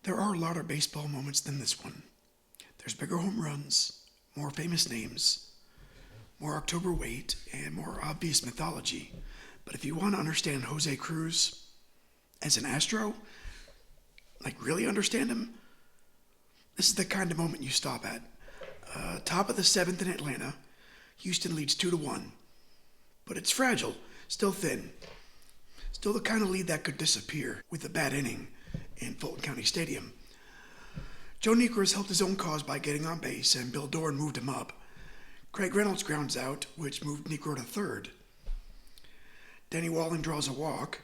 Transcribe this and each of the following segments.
There are louder baseball moments than this one. There's bigger home runs, more famous names, more October weight, and more obvious mythology. But if you want to understand José Cruz as an Astro, like really understand him, this is the kind of moment you stop at. Top of the seventh in Atlanta, Houston leads 2-1. But it's fragile, still thin. Still the kind of lead that could disappear with a bad inning in Fulton County Stadium. Joe Niekros helped his own cause by getting on base, and Bill Doran moved him up. Craig Reynolds grounds out, which moved Niekro to third. Danny Walling draws a walk,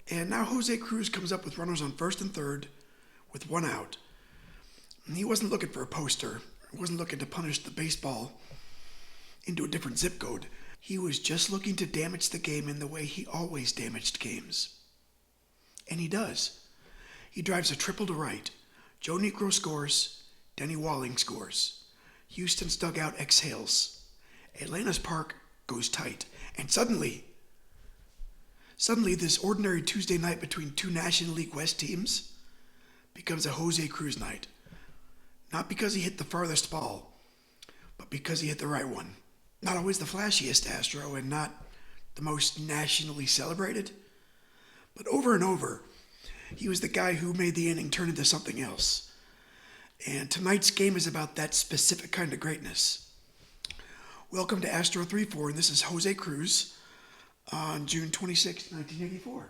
and now José Cruz comes up with runners on first and third with one out. And he wasn't looking for a poster. He wasn't looking to punish the baseball into a different zip code. He was just looking to damage the game in the way he always damaged games. And he does. He drives a triple to right. Joe Niekro scores. Danny Walling scores. Houston's dugout exhales. Atlanta's park goes tight. And suddenly this ordinary Tuesday night between two National League West teams becomes a José Cruz night. Not because he hit the farthest ball, but because he hit the right one. Not always the flashiest Astro and not the most nationally celebrated, but over and over, he was the guy who made the inning turn into something else. And tonight's game is about that specific kind of greatness. Welcome to Astro 3-4, and this is José Cruz on June 26, 1984.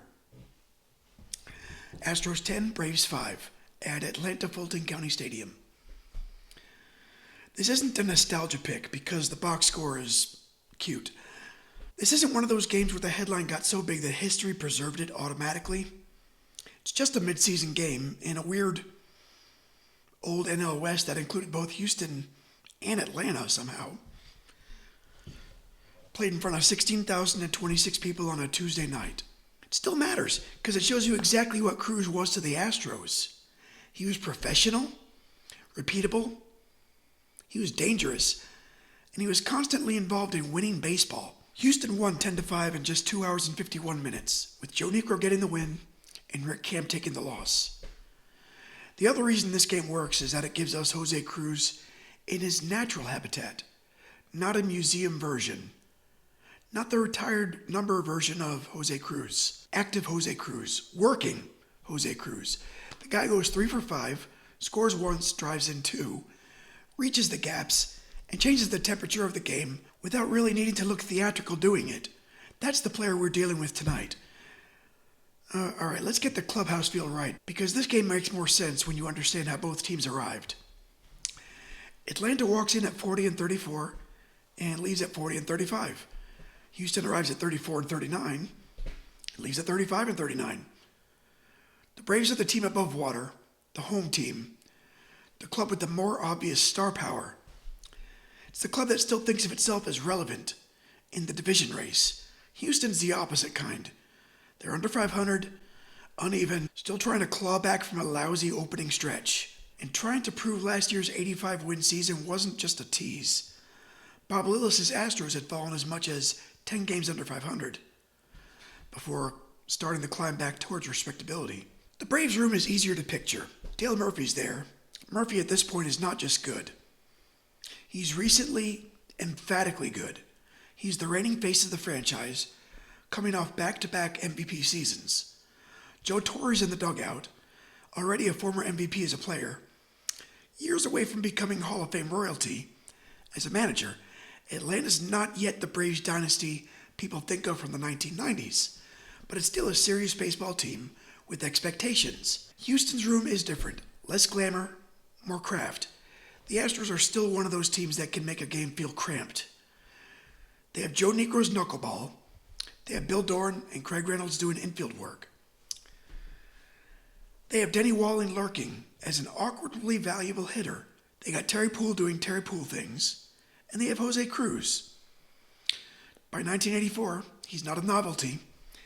Astros 10, Braves 5 at Atlanta Fulton County Stadium. This isn't a nostalgia pick because the box score is cute. This isn't one of those games where the headline got so big that history preserved it automatically. It's just a midseason game in a weird old NL West that included both Houston and Atlanta somehow. Played in front of 16,026 people on a Tuesday night. It still matters because it shows you exactly what Cruz was to the Astros. He was professional, repeatable, he was dangerous, and he was constantly involved in winning baseball. Houston won 10-5 in just 2 hours and 51 minutes, with Joe Niekro getting the win and Rick Camp taking the loss. The other reason this game works is that it gives us José Cruz in his natural habitat, not a museum version, not the retired number version of José Cruz, active José Cruz, working José Cruz. The guy goes 3 for 5, scores once, drives in 2, reaches the gaps, and changes the temperature of the game without really needing to look theatrical doing it. That's the player we're dealing with tonight. Alright, let's get the clubhouse feel right, because this game makes more sense when you understand how both teams arrived. Atlanta walks in at 40-34 and leaves at 40-35. Houston arrives at 34-39 and leaves at 35-39. The Braves are the team above water, the home team, the club with the more obvious star power. It's the club that still thinks of itself as relevant in the division race. Houston's the opposite kind. They're under 500, uneven, still trying to claw back from a lousy opening stretch, and trying to prove last year's 85-win season wasn't just a tease. Bob Lillis's Astros had fallen as much as 10 games under 500 before starting the climb back towards respectability. The Braves room is easier to picture. Dale Murphy's there. Murphy at this point is not just good. He's recently emphatically good. He's the reigning face of the franchise, coming off back-to-back MVP seasons. Joe Torre's in the dugout, already a former MVP as a player, years away from becoming Hall of Fame royalty. As a manager, Atlanta's not yet the Braves dynasty people think of from the 1990s, but it's still a serious baseball team with expectations. Houston's room is different, less glamour, more craft. The Astros are still one of those teams that can make a game feel cramped. They have Joe Niekro's knuckleball. They have Bill Doran and Craig Reynolds doing infield work. They have Danny Walling lurking as an awkwardly valuable hitter. They got Terry Poole doing Terry Poole things. And they have José Cruz. By 1984, he's not a novelty.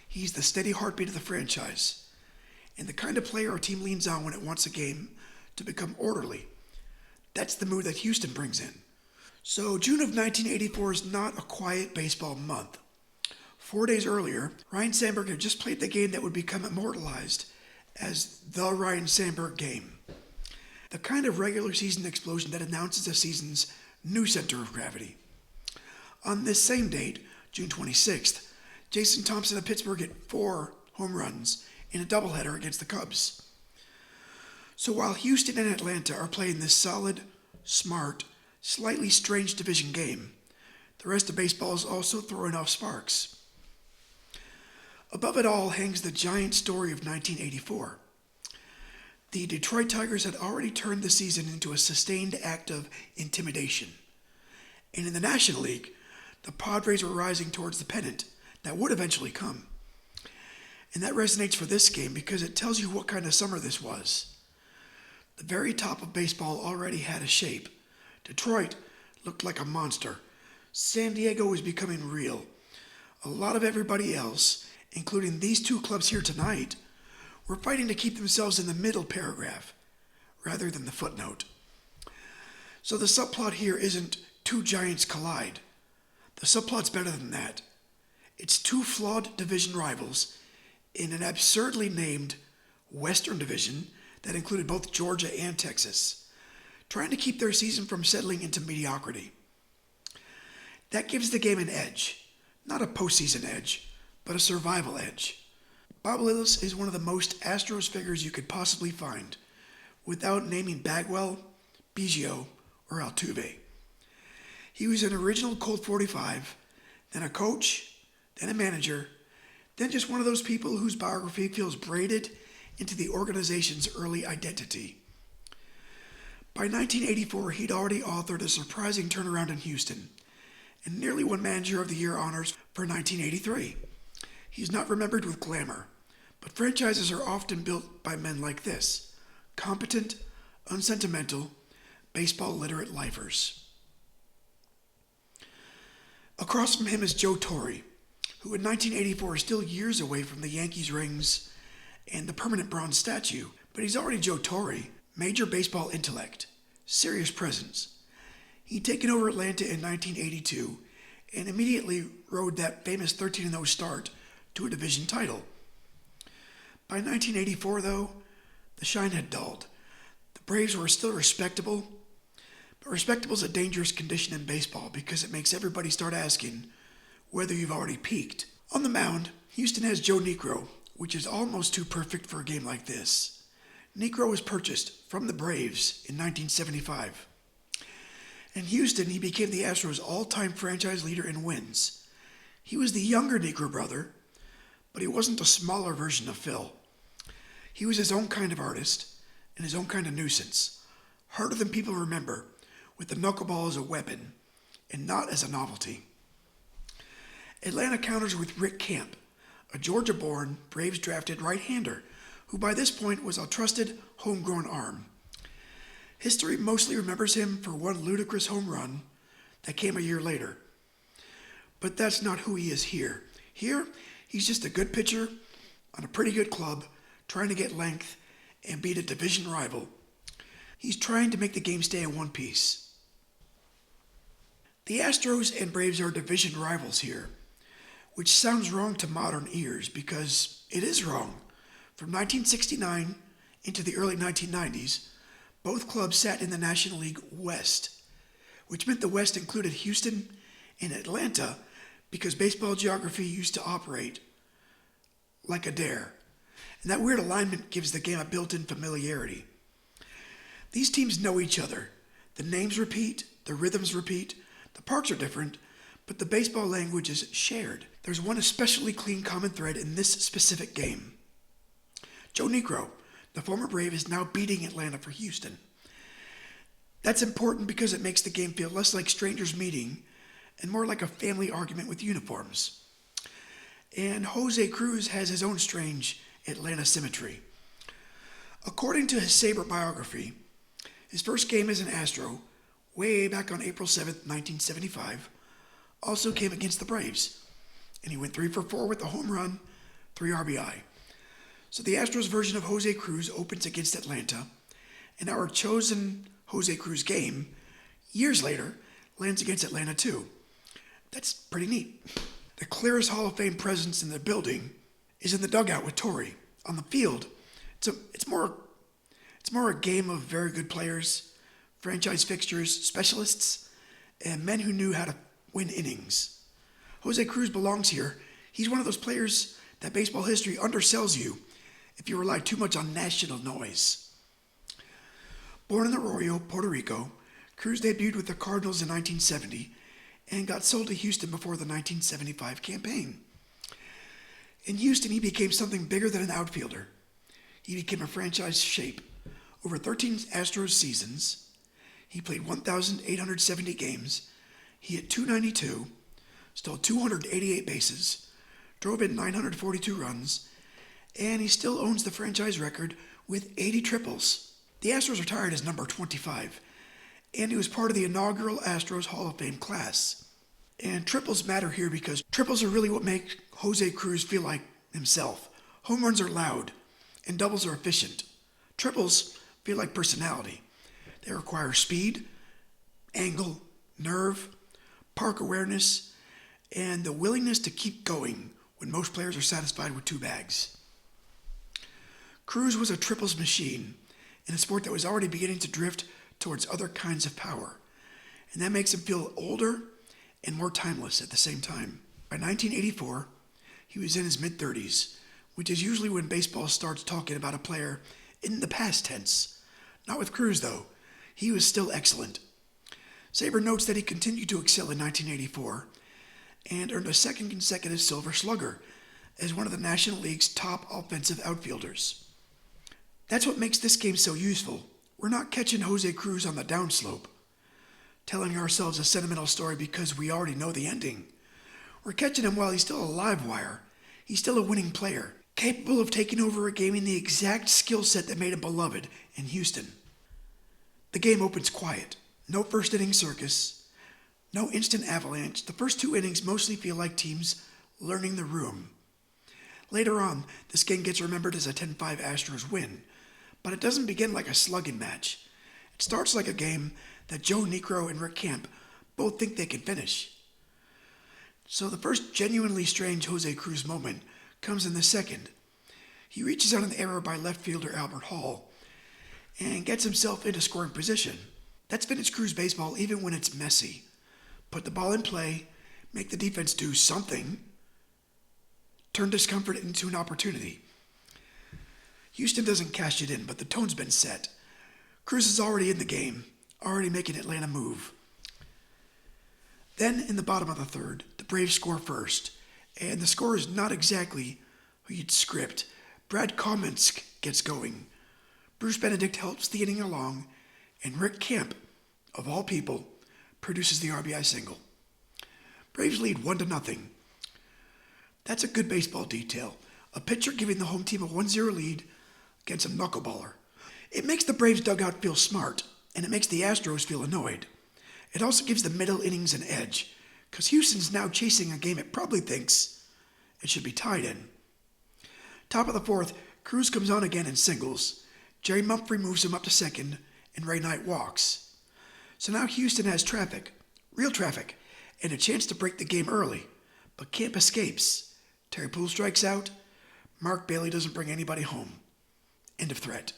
He's the steady heartbeat of the franchise, and the kind of player our team leans on when it wants a game to become orderly. That's the mood that Houston brings in. So June of 1984 is not a quiet baseball month. 4 days earlier, Ryne Sandberg had just played the game that would become immortalized as the Ryne Sandberg game. the kind of regular season explosion that announces the season's new center of gravity. On this same date, June 26th, Jason Thompson of Pittsburgh hit 4 home runs in a doubleheader against the Cubs. So while Houston and Atlanta are playing this solid, smart, slightly strange division game, the rest of baseball is also throwing off sparks. Above it all hangs the giant story of 1984. The Detroit Tigers had already turned the season into a sustained act of intimidation. And in the National League, the Padres were rising towards the pennant that would eventually come. And that resonates for this game because it tells you what kind of summer this was. The very top of baseball already had a shape. Detroit looked like a monster. San Diego was becoming real. A lot of everybody else, including these 2 clubs here tonight, were fighting to keep themselves in the middle paragraph rather than the footnote. So the subplot here isn't 2 giants collide. The subplot's better than that. It's 2 flawed division rivals in an absurdly named Western Division that included both Georgia and Texas, trying to keep their season from settling into mediocrity. That gives the game an edge, not a postseason edge, but a survival edge. Bob Lillis is one of the most Astros figures you could possibly find, without naming Bagwell, Biggio, or Altuve. He was an original Colt 45, then a coach, then a manager, then just one of those people whose biography feels braided into the organization's early identity. By 1984, he'd already authored a surprising turnaround in Houston, and nearly won Manager of the Year honors for 1983. He's not remembered with glamour, but franchises are often built by men like this: competent, unsentimental, baseball-literate lifers. Across from him is Joe Torre, who in 1984 is still years away from the Yankees rings and the permanent bronze statue, but he's already Joe Torre, major baseball intellect, serious presence. He'd taken over Atlanta in 1982 and immediately rode that famous 13-0 start to a division title. By 1984, though, the shine had dulled. The Braves were still respectable, but respectable is a dangerous condition in baseball because it makes everybody start asking whether you've already peaked. On the mound, Houston has Joe Niekro, which is almost too perfect for a game like this. Niekro was purchased from the Braves in 1975. In Houston, he became the Astros' all-time franchise leader in wins. He was the younger Niekro brother, but he wasn't a smaller version of Phil. He was his own kind of artist and his own kind of nuisance, harder than people remember, with the knuckleball as a weapon and not as a novelty. Atlanta counters with Rick Camp, a Georgia-born, Braves-drafted right-hander who by this point was a trusted homegrown arm. History mostly remembers him for one ludicrous home run that came a year later. But that's not who he is here. Here, he's just a good pitcher on a pretty good club trying to get length and beat a division rival. He's trying to make the game stay in one piece. The Astros and Braves are division rivals here, which sounds wrong to modern ears because it is wrong. From 1969 into the early 1990s, both clubs sat in the National League West, which meant the West included Houston and Atlanta because baseball geography used to operate like a dare. And that weird alignment gives the game a built-in familiarity. These teams know each other. The names repeat, the rhythms repeat, the parks are different, but the baseball language is shared. There's one especially clean common thread in this specific game. Joe Niekro, the former Brave, is now beating Atlanta for Houston. That's important because it makes the game feel less like strangers meeting and more like a family argument with uniforms. And José Cruz has his own strange Atlanta symmetry. According to his Sabre biography, his first game as an Astro, way back on April 7th, 1975, also came against the Braves, and he went 3 for 4 with a home run, 3 RBI. So the Astros version of José Cruz opens against Atlanta, and our chosen José Cruz game, years later, lands against Atlanta too. That's pretty neat. The clearest Hall of Fame presence in the building is in the dugout with Torre. On the field, it's more It's more a game of very good players, franchise fixtures, specialists, and men who knew how to win innings. Jose Cruz belongs here. He's one of those players that baseball history undersells you if you rely too much on national noise. Born in Arroyo, Puerto Rico, Cruz debuted with the Cardinals in 1970 and got sold to Houston before the 1975 campaign. In Houston, he became something bigger than an outfielder. He became a franchise shape. Over 13 Astros seasons, he played 1,870 games. He hit .292, stole 288 bases, drove in 942 runs, and he still owns the franchise record with 80 triples. The Astros retired as number 25, and he was part of the inaugural Astros Hall of Fame class. And triples matter here because triples are really what make Jose Cruz feel like himself. Home runs are loud, and doubles are efficient. Triples feel like personality. They require speed, angle, nerve, park awareness, and the willingness to keep going when most players are satisfied with two bags. Cruz was a triples machine in a sport that was already beginning to drift towards other kinds of power, and that makes him feel older and more timeless at the same time. By 1984, he was in his mid-30s, which is usually when baseball starts talking about a player in the past tense. Not with Cruz, though. He was still excellent. Saber notes that he continued to excel in 1984 and earned a second consecutive Silver Slugger as one of the National League's top offensive outfielders. That's what makes this game so useful. We're not catching Jose Cruz on the downslope, telling ourselves a sentimental story because we already know the ending. We're catching him while he's still a live wire. He's still a winning player, capable of taking over a game in the exact skill set that made him beloved in Houston. The game opens quiet. No first inning circus. No instant avalanche. The first two innings mostly feel like teams learning the room. Later on, this game gets remembered as a 10-5 Astros win, but it doesn't begin like a slugging match. It starts like a game that Joe Niekro and Rick Camp both think they can finish. So the first genuinely strange Jose Cruz moment comes in the second. He reaches out an error by left fielder Albert Hall and gets himself into scoring position. That's vintage Cruz baseball even when it's messy. Put the ball in play, make the defense do something, turn discomfort into an opportunity. Houston doesn't cash it in, but the tone's been set. Cruz is already in the game, already making Atlanta move. Then, in the bottom of the third, the Braves score first, and the score is not exactly who you'd script. Brad Kominsk gets going. Bruce Benedict helps the inning along, and Rick Camp, of all people, produces the RBI single. Braves lead 1-0. That's a good baseball detail. A pitcher giving the home team a 1-0 lead against a knuckleballer. It makes the Braves dugout feel smart, and it makes the Astros feel annoyed. It also gives the middle innings an edge, because Houston's now chasing a game it probably thinks it should be tied in. Top of the fourth, Cruz comes on again and singles. Jerry Mumphrey moves him up to second, and Ray Knight walks. So now Houston has traffic, real traffic, and a chance to break the game early. But Camp escapes. Terry Poole strikes out. Mark Bailey doesn't bring anybody home. End of threat.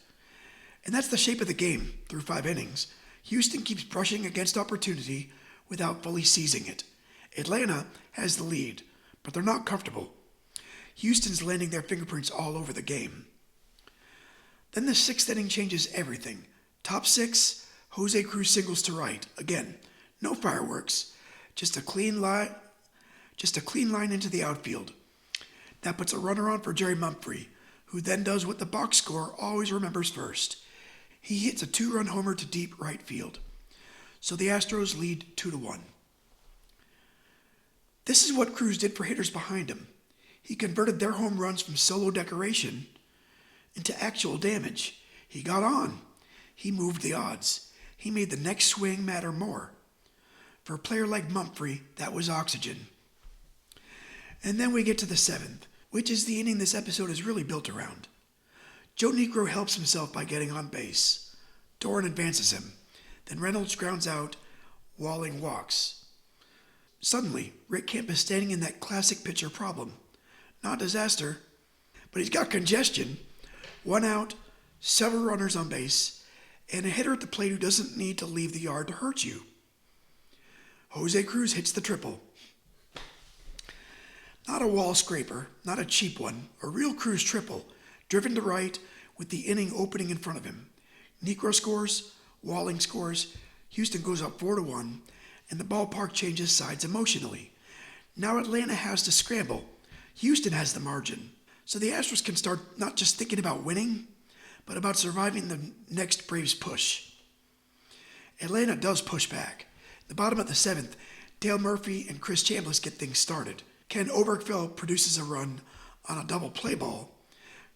And that's the shape of the game through 5 innings. Houston keeps brushing against opportunity without fully seizing it. Atlanta has the lead, but they're not comfortable. Houston's landing their fingerprints all over the game. Then the 6th inning changes everything. Top 6, Jose Cruz singles to right. Again, no fireworks, just a clean line into the outfield. That puts a runner on for Jerry Mumphrey, who then does what the box score always remembers first. He hits a 2-run homer to deep right field. So the Astros lead 2-1. This is what Cruz did for hitters behind him. He converted their home runs from solo decoration into actual damage. He got on. He moved the odds. He made the next swing matter more. For a player like Mumphrey, that was oxygen. And then we get to the 7th, which is the inning this episode is really built around. Joe Niekro helps himself by getting on base. Doran advances him. Then Reynolds grounds out. Walling walks. Suddenly, Rick Camp is standing in that classic pitcher problem. Not disaster, but he's got congestion. 1 out, several runners on base, and a hitter at the plate who doesn't need to leave the yard to hurt you. José Cruz hits the triple. Not a wall scraper, not a cheap one, a real Cruz triple, driven to right with the inning opening in front of him. Negro scores, Walling scores, Houston goes up 4-1, and the ballpark changes sides emotionally. Now Atlanta has to scramble. Houston has the margin. So the Astros can start not just thinking about winning, but about surviving the next Braves push. Atlanta does push back. At the bottom of the 7th, Dale Murphy and Chris Chambliss get things started. Ken Oberkfell produces a run on a double play ball.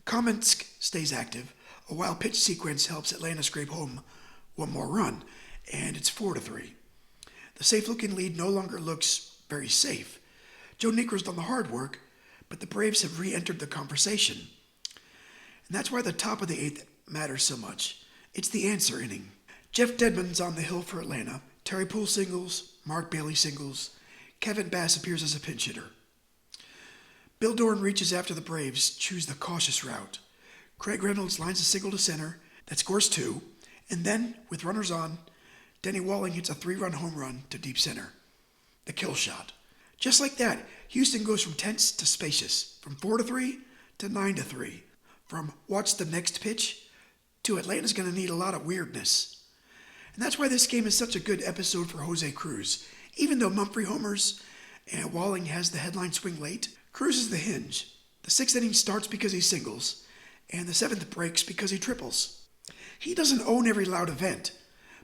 Kamensk stays active. A wild pitch sequence helps Atlanta scrape home one more run, and it's 4-3. The safe-looking lead no longer looks very safe. Joe Niekro's done the hard work, but the Braves have re-entered the conversation. And that's why the top of the 8th matters so much. It's the answer inning. Jeff Dedmon's on the hill for Atlanta. Terry Poole singles, Mark Bailey singles. Kevin Bass appears as a pinch hitter. Bill Doran reaches after the Braves choose the cautious route. Craig Reynolds lines a single to center that scores 2, and then, with runners on, Denny Walling hits a 3-run home run to deep center. The kill shot. Just like that, Houston goes from tense to spacious, from 4-3 to 9-3, from watch the next pitch to Atlanta's going to need a lot of weirdness. And that's why this game is such a good episode for José Cruz. Even though Mumphrey homers and Walling has the headline swing late, Cruz is the hinge. The 6th inning starts because he singles, and the 7th breaks because he triples. He doesn't own every loud event,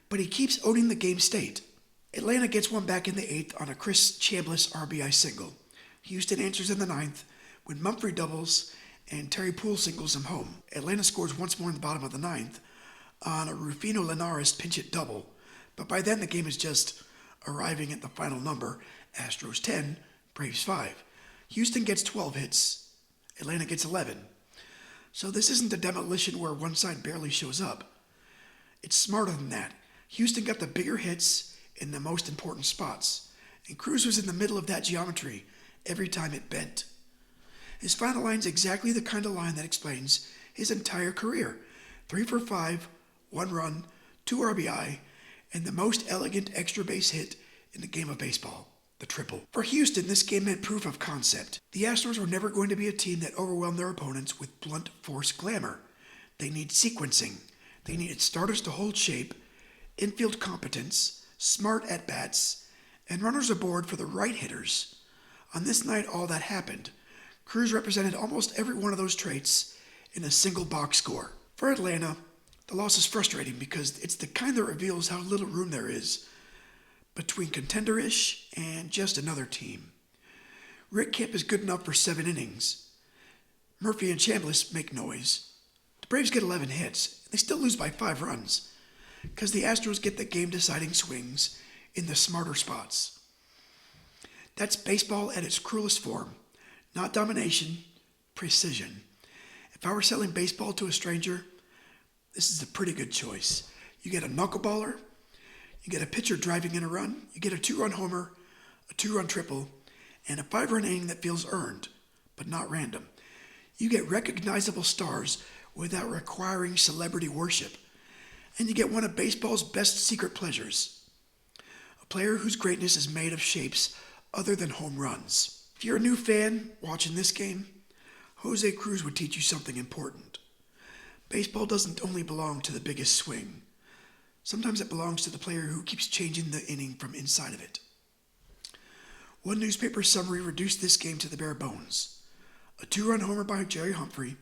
but he keeps owning the game state. Atlanta gets one back in the 8th on a Chris Chambliss RBI single. Houston answers in the 9th when Mumphrey doubles and Terry Poole singles him home. Atlanta scores once more in the bottom of the 9th on a Rufino Linares pinch hit double, but by then the game is just arriving at the final number, Astros 10, Braves 5. Houston gets 12 hits, Atlanta gets 11. So this isn't a demolition where one side barely shows up. It's smarter than that. Houston got the bigger hits in the most important spots, and Cruz was in the middle of that geometry every time it bent. His final line's exactly the kind of line that explains his entire career. 3 for 5, 1 run, 2 RBI, and the most elegant extra base hit in the game of baseball, the triple. For Houston, this game meant proof of concept. The Astros were never going to be a team that overwhelmed their opponents with blunt force glamour. They need sequencing. They needed starters to hold shape, infield competence, smart at-bats, and runners aboard for the right hitters. On this night, all that happened. Cruz represented almost every one of those traits in a single box score. For Atlanta, the loss is frustrating because it's the kind that reveals how little room there is between contender-ish and just another team. Rick Kemp is good enough for 7 innings. Murphy and Chambliss make noise. The Braves get 11 hits. They still lose by 5 runs because the Astros get the game-deciding swings in the smarter spots. That's baseball at its cruelest form. Not domination, precision. If I were selling baseball to a stranger, this is a pretty good choice. You get a knuckleballer, you get a pitcher driving in a run, you get a 2-run homer, a 2-run triple, and a 5-run inning that feels earned, but not random. You get recognizable stars without requiring celebrity worship. And you get one of baseball's best secret pleasures. A player whose greatness is made of shapes other than home runs. If you're a new fan watching this game, José Cruz would teach you something important. Baseball doesn't only belong to the biggest swing. Sometimes it belongs to the player who keeps changing the inning from inside of it. One newspaper summary reduced this game to the bare bones. A 2-run homer by Jerry Humphrey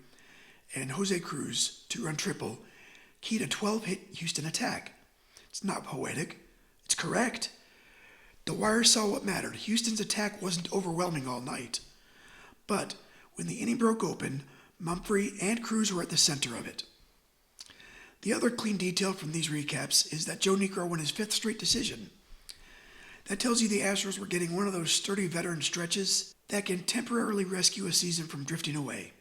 and José Cruz, 2-run triple, keyed a 12-hit Houston attack. It's not poetic. It's correct. The Wire saw what mattered. Houston's attack wasn't overwhelming all night. But when the inning broke open, Mumphrey and Cruz were at the center of it. The other clean detail from these recaps is that Joe Niekro won his 5th straight decision. That tells you the Astros were getting one of those sturdy veteran stretches that can temporarily rescue a season from drifting away.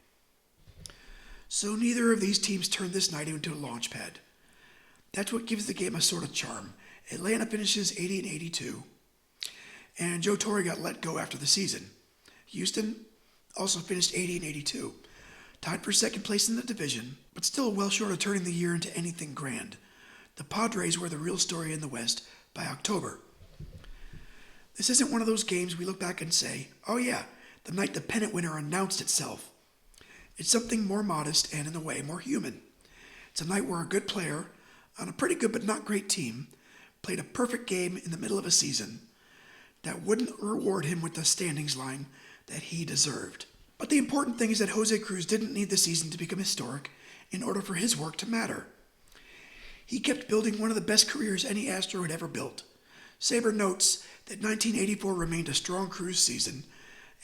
So neither of these teams turned this night into a launch pad. That's what gives the game a sort of charm. Atlanta finishes 80-82, and Joe Torre got let go after the season. Houston also finished 80-82. tied for second place in the division, but still well short of turning the year into anything grand. The Padres were the real story in the West by October. This isn't one of those games we look back and say, oh yeah, the night the pennant winner announced itself. It's something more modest and, in a way, more human. It's a night where a good player, on a pretty good but not great team, played a perfect game in the middle of a season that wouldn't reward him with the standings line that he deserved. But the important thing is that José Cruz didn't need the season to become historic in order for his work to matter. He kept building one of the best careers any Astro had ever built. Saber notes that 1984 remained a strong Cruz season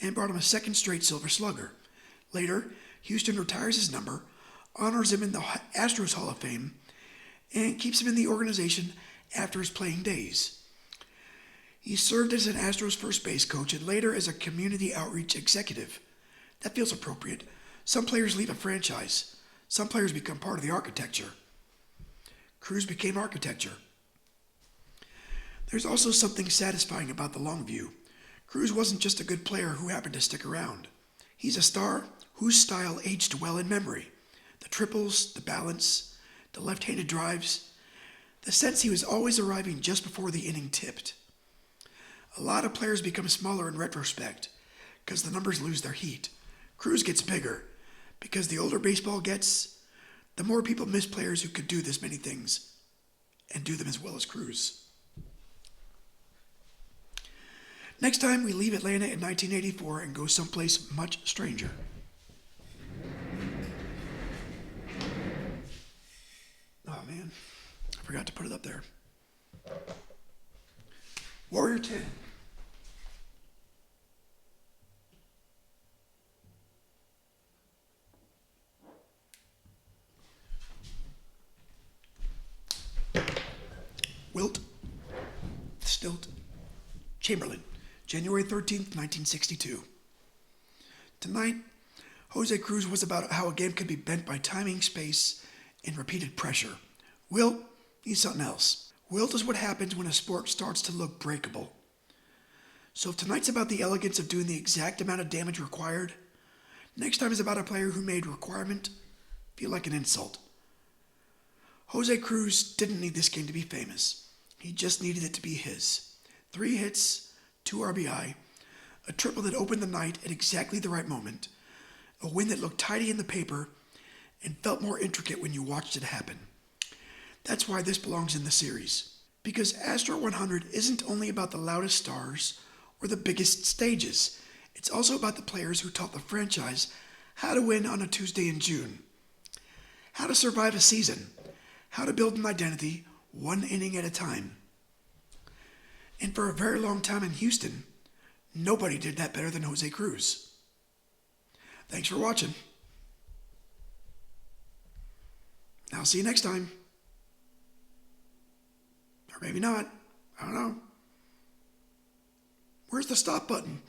and brought him a second straight Silver Slugger. Later, Houston retires his number, honors him in the Astros Hall of Fame, and keeps him in the organization after his playing days. He served as an Astros first base coach and later as a community outreach executive. That feels appropriate. Some players leave a franchise. Some players become part of the architecture. Cruz became architecture. There's also something satisfying about the long view. Cruz wasn't just a good player who happened to stick around. He's a star whose style aged well in memory. The triples, the balance, the left-handed drives, the sense he was always arriving just before the inning tipped. A lot of players become smaller in retrospect because the numbers lose their heat. Cruz gets bigger because the older baseball gets, the more people miss players who could do this many things and do them as well as Cruz. Next time, we leave Atlanta in 1984 and go someplace much stranger. Oh man, I forgot to put it up there. Warrior 10. Wilt, Stilt, Chamberlain, January 13th, 1962. Tonight, José Cruz was about how a game can be bent by timing, space, and repeated pressure. Wilt, he's something else. Wilt is what happens when a sport starts to look breakable. So if tonight's about the elegance of doing the exact amount of damage required, next time is about a player who made requirement feel like an insult. José Cruz didn't need this game to be famous. He just needed it to be his. 3 hits, 2 RBI, a triple that opened the night at exactly the right moment, a win that looked tidy in the paper and felt more intricate when you watched it happen. That's why this belongs in the series. Because Astro 100 isn't only about the loudest stars or the biggest stages. It's also about the players who taught the franchise how to win on a Tuesday in June, how to survive a season, how to build an identity one inning at a time. And for a very long time in Houston, nobody did that better than José Cruz. Thanks for watching. I'll see you next time. Or maybe not. I don't know. Where's the stop button?